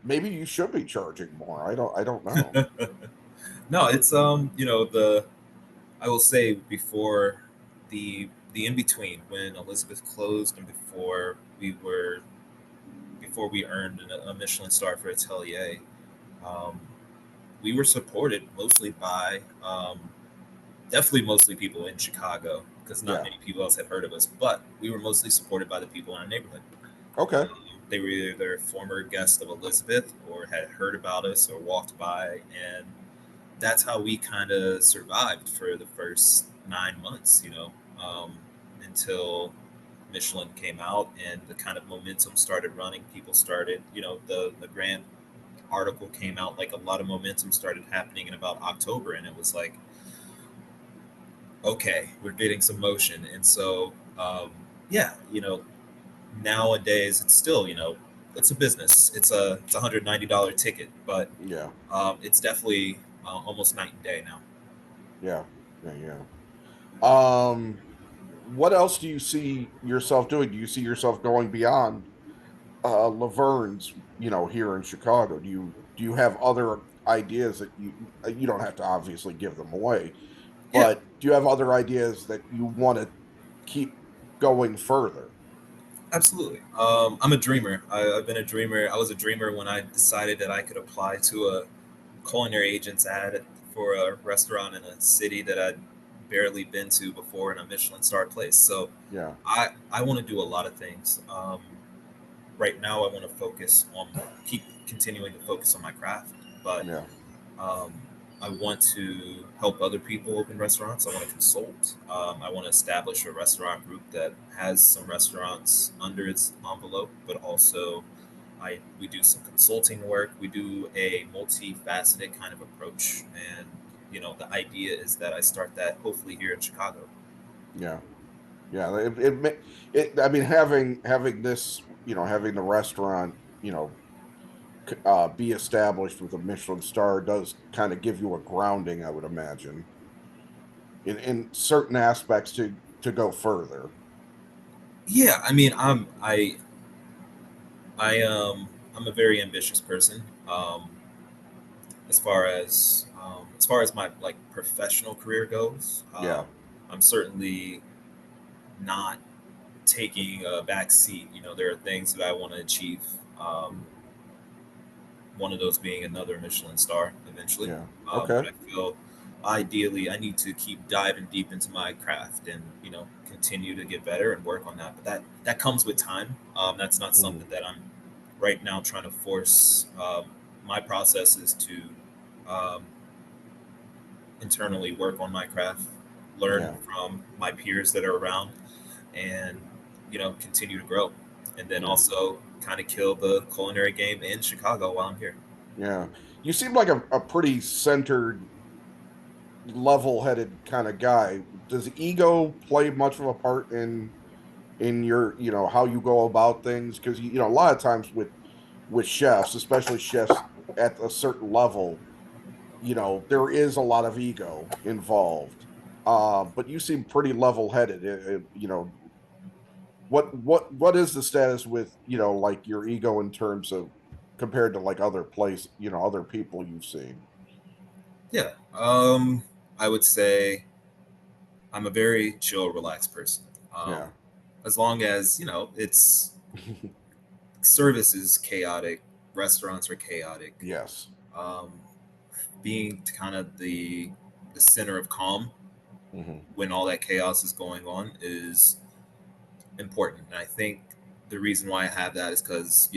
Speaker 1: Maybe you should be charging more. I don't know.
Speaker 2: no, it's the I will say before the in between when Elizabeth closed and before we earned a Michelin star for Atelier, um, we were supported mostly by definitely mostly people in Chicago because not
Speaker 1: Yeah.
Speaker 2: many people else had heard of us, but we were mostly supported by the people in our neighborhood.
Speaker 1: Okay.
Speaker 2: They were either former guests of Elizabeth or had heard about us or walked by, and that's how we kind of survived for the first 9 months, um, until Michelin came out and the kind of momentum started running. People started, the grant article came out, like a lot of momentum started happening in about October, and it was like, okay, we're getting some motion. And so, yeah, nowadays it's still, it's a business. It's $190 ticket, but
Speaker 1: Yeah.
Speaker 2: it's definitely almost night and day now.
Speaker 1: Yeah. Yeah. Yeah. Um, what else do you see yourself doing? Do you see yourself going beyond Laverne's, here in Chicago? Do you have other ideas that you don't have to obviously give them away,
Speaker 2: Yeah,
Speaker 1: but do you have other ideas that you want to keep going further?
Speaker 2: absolutely. I'm a dreamer. I've been a dreamer. I was a dreamer when I decided that I could apply to a culinary agent's ad for a restaurant in a city that I'd barely been to before in a Michelin-starred place. So
Speaker 1: Yeah.
Speaker 2: I want to do a lot of things. Right now, I want to keep continuing to focus on my craft, but
Speaker 1: Yeah.
Speaker 2: um, I want to help other people open restaurants. I want to consult. I want to establish a restaurant group that has some restaurants under its envelope, but also we do some consulting work. We do a multifaceted kind of approach, and the idea is that I start that hopefully here in Chicago.
Speaker 1: Yeah. Yeah. I mean, having this, having the restaurant, be established with a Michelin star does kind of give you a grounding, I would imagine, in certain aspects to go further.
Speaker 2: Yeah, I mean, I'm a very ambitious person. As far as my like professional career goes,
Speaker 1: Yeah.
Speaker 2: I'm certainly not taking a back seat. There are things that I want to achieve. One of those being another Michelin star eventually.
Speaker 1: Yeah.
Speaker 2: But
Speaker 1: Okay.
Speaker 2: I feel ideally I need to keep diving deep into my craft and continue to get better and work on that. But that comes with time. That's not
Speaker 1: Mhm.
Speaker 2: something that I'm right now trying to force. My process is to um, internally work on my craft, learn
Speaker 1: Yeah.
Speaker 2: from my peers that are around, and continue to grow, and then
Speaker 1: Yeah.
Speaker 2: also kind of kill the culinary game in Chicago while I'm here.
Speaker 1: Yeah. You seem like a pretty centered, level-headed kind of guy. Does ego play much of a part in your, how you go about things? Because a lot of times with chefs, especially chefs at a certain level, there is a lot of ego involved. But you seem pretty level-headed. What is the status with, like your ego in terms of compared to like other people you've seen?
Speaker 2: Yeah, I would say I'm a very chill, relaxed person. Um,
Speaker 1: Yeah.
Speaker 2: as long as it's service is chaotic, restaurants are chaotic.
Speaker 1: Yes.
Speaker 2: Um, being kind of the center of calm
Speaker 1: Hmm.
Speaker 2: when all that chaos is going on is important. And I think the reason why I have that is because,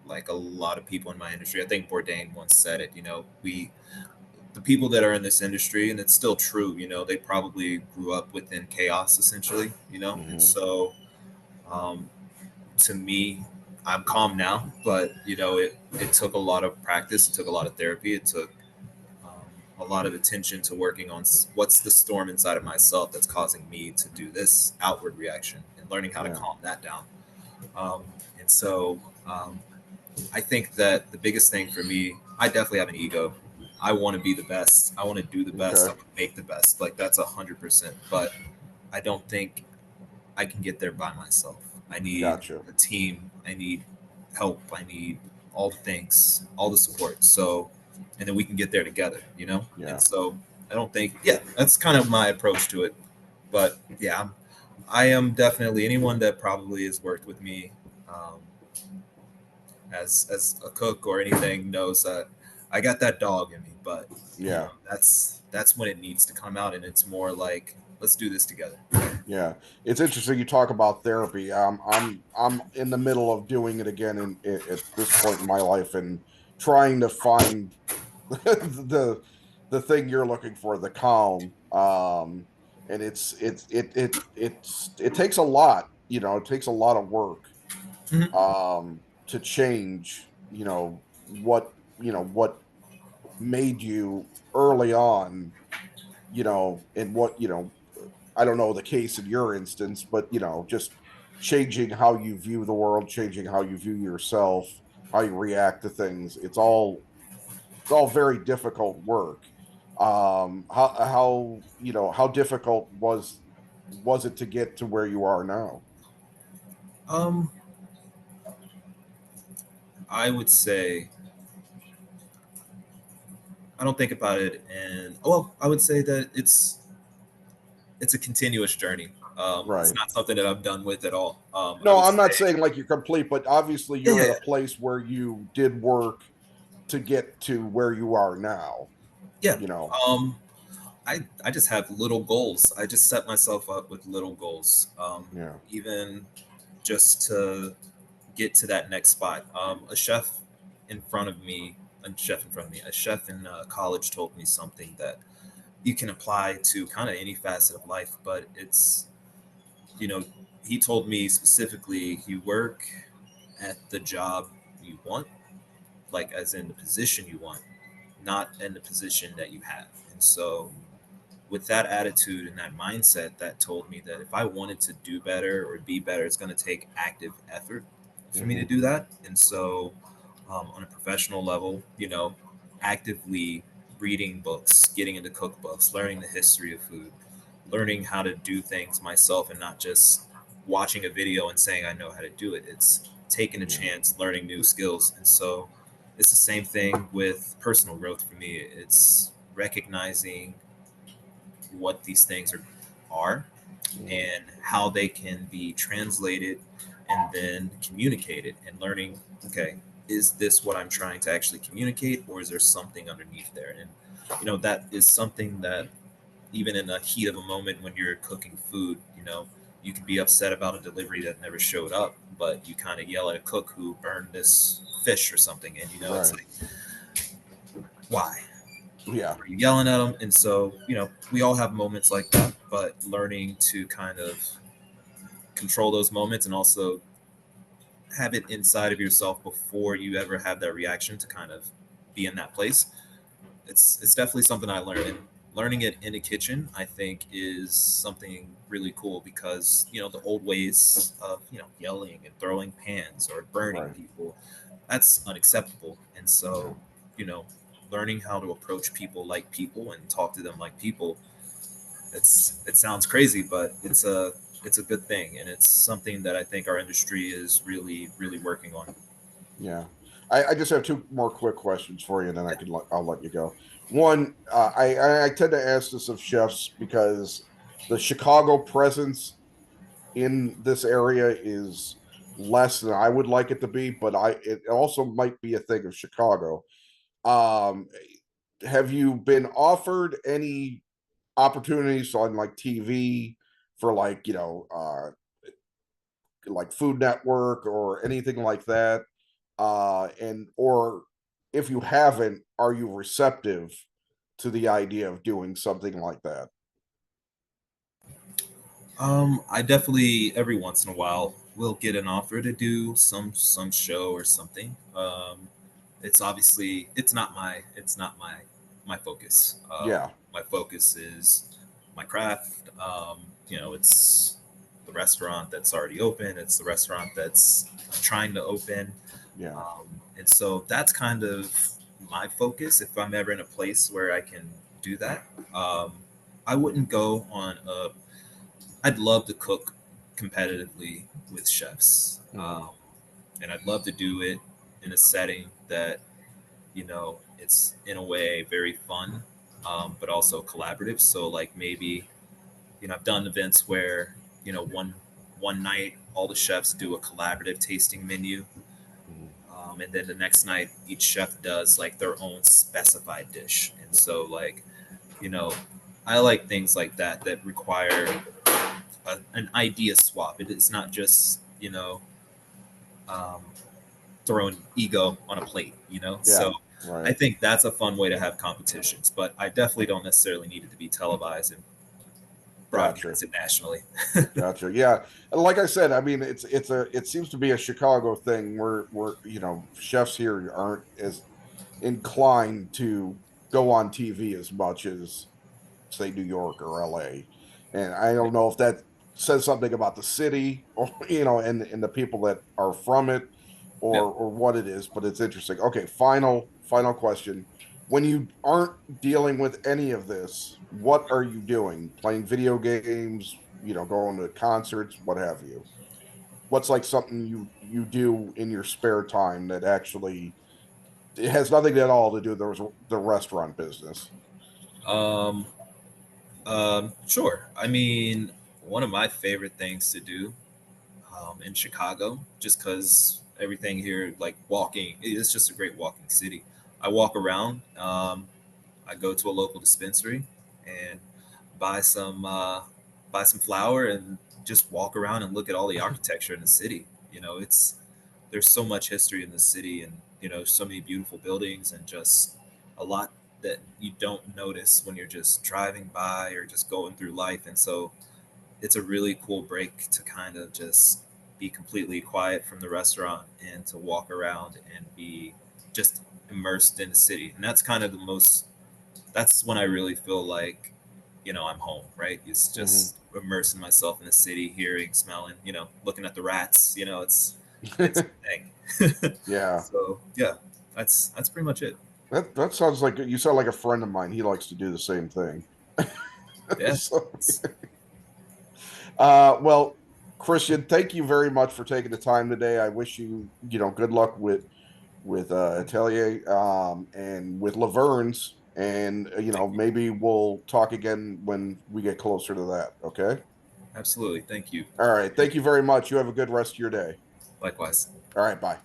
Speaker 2: like a lot of people in my industry, I think Bourdain once said it, the people that are in this industry, and it's still true, they probably grew up within chaos essentially, and
Speaker 1: Hmm.
Speaker 2: so um, to me, I'm calm now, but it took a lot of practice, it took a lot of therapy, it took a lot of attention to working on what's the storm inside of myself that's causing me to do this outward reaction and learning how to
Speaker 1: Yeah.
Speaker 2: calm that down. Um, and so I think that the biggest thing for me, I definitely have an ego. I want to be the best. I want to do the best. I
Speaker 1: Okay.
Speaker 2: want to make the best. Like that's 100%. But I don't think I can get there by myself. I need
Speaker 1: Gotcha.
Speaker 2: a team. I need help. I need all the things, all the support. So, and then we can get there together, And
Speaker 1: Yeah.
Speaker 2: so I don't think, yeah, that's kind of my approach to it. But yeah, I am definitely anyone that probably has worked with me um, as a cook or anything knows that I got that dog in me. But
Speaker 1: Yeah.
Speaker 2: that's when it needs to come out, and it's more like let's do this together.
Speaker 1: Yeah. It's interesting you talk about therapy. I'm in the middle of doing it again at this point in my life and trying to find the the thing you're looking for, the calm. and it takes a lot, it takes a lot of work
Speaker 2: Mhm.
Speaker 1: to change, what made you early on, and what, I don't know the case in your instance, but just changing how you view the world, changing how you view yourself, how you react to things. It's all very difficult work. How difficult was it to get to where you are now?
Speaker 2: Um, I would say I don't think about it, and well, I would say that it's a continuous journey. It's
Speaker 1: Right.
Speaker 2: not something that I'm done with at all. I
Speaker 1: No,
Speaker 2: would
Speaker 1: I'm not
Speaker 2: say,
Speaker 1: saying like you're complete, but obviously you're at
Speaker 2: yeah,
Speaker 1: a place where you did work to get to where you are now,
Speaker 2: yeah.
Speaker 1: you know.
Speaker 2: Um, I just have little goals. I just set myself up with little goals.
Speaker 1: Yeah.
Speaker 2: Even just to get to that next spot. A chef in college told me something that you can apply to kind of any facet of life, but you know, he told me specifically, you work at the job you want, like as in the position you want, not in the position that you have. And so, with that attitude and that mindset, that told me that if I wanted to do better or be better, it's going to take active effort for me to
Speaker 1: Hmm.
Speaker 2: do that. And so, on a professional level, actively reading books, getting into cookbooks, learning the history of food, learning how to do things myself and not just watching a video and saying I know how to do it. It's taking a
Speaker 1: Yeah.
Speaker 2: chance, learning new skills. And so it's the same thing with personal growth for me. It's recognizing what these things are
Speaker 1: Hmm.
Speaker 2: and how they can be translated and then communicated and learning, okay, is this what I'm trying to actually communicate or is there something underneath there? And that is something that even in the heat of a moment when you're cooking food, you can be upset about a delivery that never showed up, but you kind of yell at a cook who burned this fish or something, and it's
Speaker 1: Right.
Speaker 2: like, why
Speaker 1: Yeah.
Speaker 2: are you yelling at them? And so, we all have moments like that, but learning to kind of control those moments and also have it inside of yourself before you ever have that reaction to kind of be in that place. It's definitely something I learned. And learning it in a kitchen, I think, is something really cool because the old ways of yelling and throwing pans or burning
Speaker 1: Right.
Speaker 2: people, that's unacceptable. And
Speaker 1: Yeah.
Speaker 2: so, you know, learning how to approach people and talk to them like people, it sounds crazy, but it's a good thing, and it's something that I think our industry is really really working on.
Speaker 1: Yeah. I just have two more quick questions for you, and then I'll let you go. One, I tend to ask this of chefs because the Chicago presence in this area is less than I would like it to be, but it also might be a thing of Chicago. Um, have you been offered any opportunities on like TV for like, like Food Network or anything like that? And or if you haven't, are you receptive to the idea of doing something like that?
Speaker 2: I definitely every once in a while will get an offer to do some show or something. It's obviously it's not my focus.
Speaker 1: Yeah.
Speaker 2: My focus is my craft. It's the restaurant that's already open. It's the restaurant that's trying to open.
Speaker 1: Yeah.
Speaker 2: And so that's kind of my focus. If I'm ever in a place where I can do that, I wouldn't go on a. I'd love to cook competitively with chefs,
Speaker 1: Mhm.
Speaker 2: and I'd love to do it in a setting that it's in a way very fun, but also collaborative. So like maybe I've done events where one night all the chefs do a collaborative tasting menu,
Speaker 1: Mhm.
Speaker 2: and then the next night each chef does like their own specified dish. And so like you know I like things like that require an idea swap. It's not just um, throwing ego on a plate. So
Speaker 1: Yeah.
Speaker 2: I
Speaker 1: Right.
Speaker 2: think that's a fun way to have competitions, but I definitely don't necessarily need it to be televised. And
Speaker 1: Gotcha.
Speaker 2: broadcast it nationally.
Speaker 1: Gotcha. Yeah. And like I said, I mean, it seems to be a Chicago thing where chefs here aren't as inclined to go on TV as much as say New York or LA. And I don't know if that says something about the city or and the people that are from it
Speaker 2: Yeah.
Speaker 1: or what it is, but it's interesting. Okay, final question. When you aren't dealing with any of this, what are you doing? Playing video games, going to concerts, what have you? What's like something you do in your spare time that actually it has nothing at all to do with the restaurant business?
Speaker 2: Um, sure. I mean, one of my favorite things to do in Chicago, just because everything here, like walking, it's just a great walking city. I walk around. I go to a local dispensary and buy some uh, buy some flour and just walk around and look at all the architecture in the city. It's there's so much history in the city, and so many beautiful buildings, and just a lot that you don't notice when you're just driving by or just going through life. And so it's a really cool break to kind of just be completely quiet from the restaurant and to walk around and be just immersed in the city. And that's kind of that's when I really feel like, I'm home, right? It's
Speaker 1: Mm-hmm.
Speaker 2: just immersing myself in the city, hearing, smelling, looking at the rats, it's a thing.
Speaker 1: Yeah,
Speaker 2: So yeah, that's pretty much it.
Speaker 1: that sounds like you sound like a friend of mine. He likes to do the same thing.
Speaker 2: Yeah.
Speaker 1: So, well, Christian, thank you very much for taking the time today. I wish good luck with Atelier and with Laverne's, and
Speaker 2: Thank you.
Speaker 1: maybe we'll talk again when we get closer to that. Okay.
Speaker 2: Absolutely. Thank you.
Speaker 1: All right. Thank you very much. You have a good rest of your day.
Speaker 2: Likewise.
Speaker 1: All right. Bye.